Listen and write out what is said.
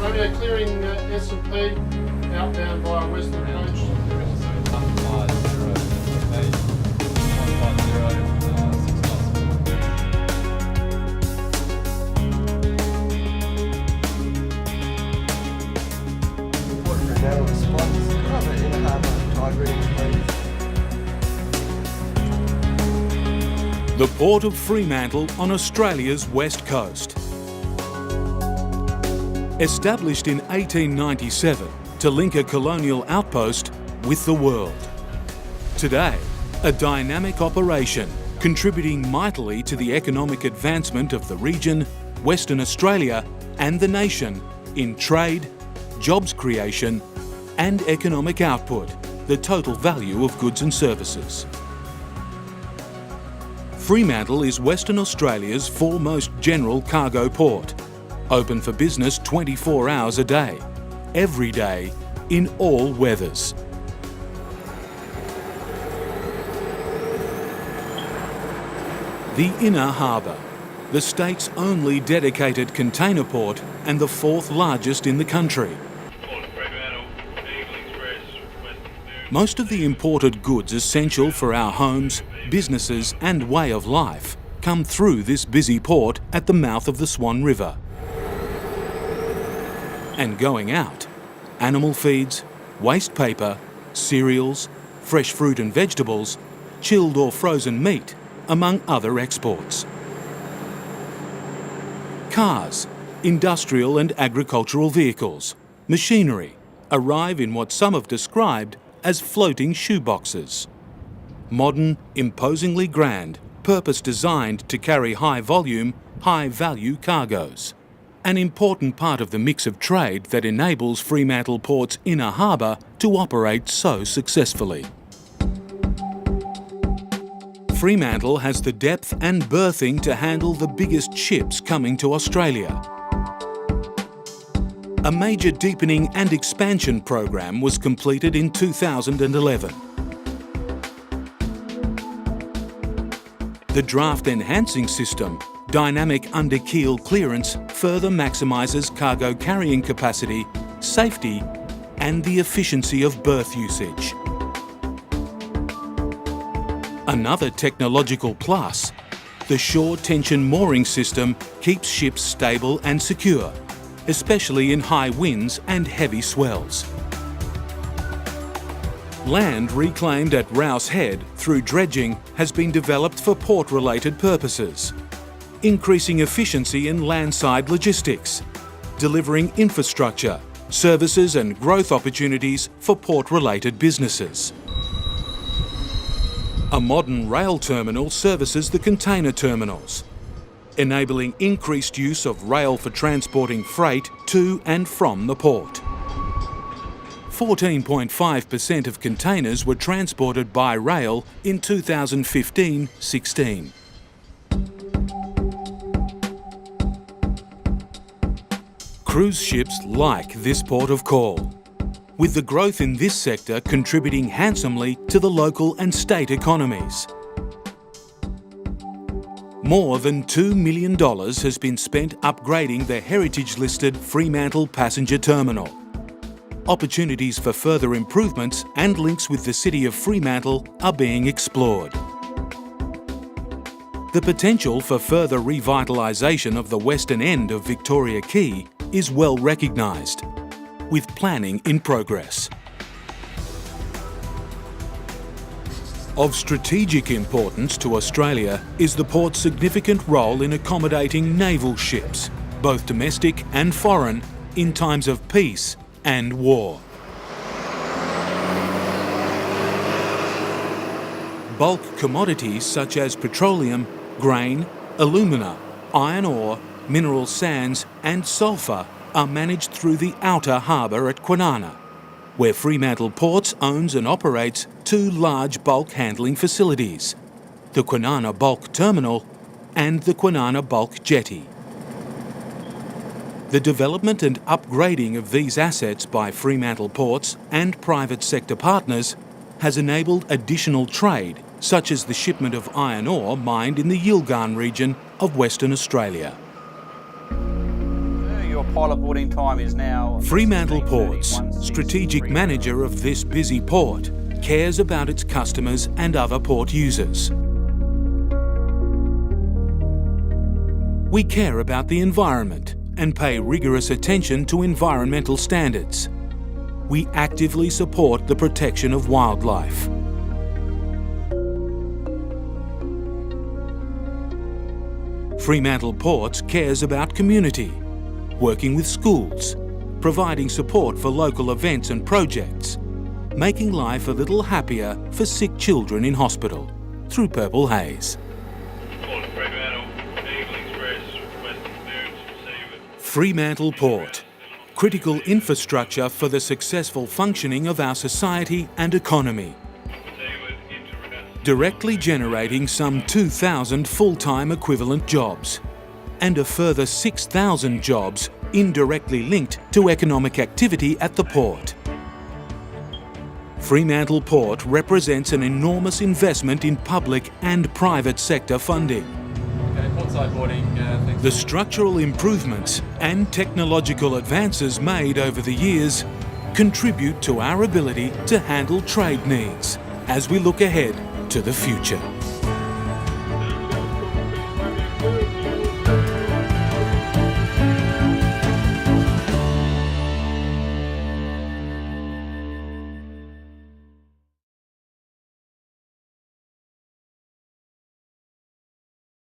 Romeo, clearing S&P, outbound via Western Coach. Port of Fremantle responds. Cover Inner Harbour, tide readings, please. The Port of Fremantle on Australia's west coast. Established in 1897 to link a colonial outpost with the world. Today, a dynamic operation contributing mightily to the economic advancement of the region, Western Australia and the nation in trade, jobs creation and economic output, the total value of goods and services. Fremantle is Western Australia's foremost general cargo port, open for business 24 hours a day, every day, in all weathers. The Inner Harbour, the state's only dedicated container port and the fourth largest in the country. Most of the imported goods essential for our homes, businesses and way of life come through this busy port at the mouth of the Swan River. And going out, animal feeds, waste paper, cereals, fresh fruit and vegetables, chilled or frozen meat, among other exports. Cars, industrial and agricultural vehicles, machinery arrive in what some have described as floating shoeboxes. Modern, imposingly grand, purpose-designed to carry high-volume, high-value cargoes. An important part of the mix of trade that enables Fremantle Port's Inner Harbour to operate so successfully. Fremantle has the depth and berthing to handle the biggest ships coming to Australia. A major deepening and expansion program was completed in 2011. The draft enhancing system, dynamic under-keel clearance, further maximises cargo carrying capacity, safety and the efficiency of berth usage. Another technological plus, the shore tension mooring system keeps ships stable and secure, especially in high winds and heavy swells. Land reclaimed at Rouse Head through dredging has been developed for port-related purposes, increasing efficiency in landside logistics, delivering infrastructure, services and growth opportunities for port-related businesses. A modern rail terminal services the container terminals, enabling increased use of rail for transporting freight to and from the port. 14.5% of containers were transported by rail in 2015-16. Cruise ships like this port of call, with the growth in this sector contributing handsomely to the local and state economies. More than $2 million has been spent upgrading the heritage-listed Fremantle Passenger Terminal. Opportunities for further improvements and links with the city of Fremantle are being explored. The potential for further revitalisation of the western end of Victoria Quay is well recognised, with planning in progress. Of strategic importance to Australia is the port's significant role in accommodating naval ships, both domestic and foreign, in times of peace and war. Bulk commodities such as petroleum, grain, alumina, iron ore, mineral sands and sulphur are managed through the Outer Harbour at Kwinana, where Fremantle Ports owns and operates two large bulk handling facilities, the Kwinana Bulk Terminal and the Kwinana Bulk Jetty. The development and upgrading of these assets by Fremantle Ports and private sector partners has enabled additional trade, such as the shipment of iron ore mined in the Yilgarn region of Western Australia. You your pilot boarding time is now Fremantle 16:30, Ports, 163. strategic manager of this busy port, cares about its customers and other port users. We care about the environment and pay rigorous attention to environmental standards. We actively support the protection of wildlife. Fremantle Ports cares about community, working with schools, providing support for local events and projects, making life a little happier for sick children in hospital through Purple Haze. Port of Fremantle, Eagle Express, Western Ferns, Fremantle Port, critical infrastructure for the successful functioning of our society and economy, directly generating some 2,000 full-time equivalent jobs and a further 6,000 jobs indirectly linked to economic activity at the port. Fremantle Port represents an enormous investment in public and private sector funding. Okay, portside boarding, thanks. The structural improvements and technological advances made over the years contribute to our ability to handle trade needs as we look ahead to the future.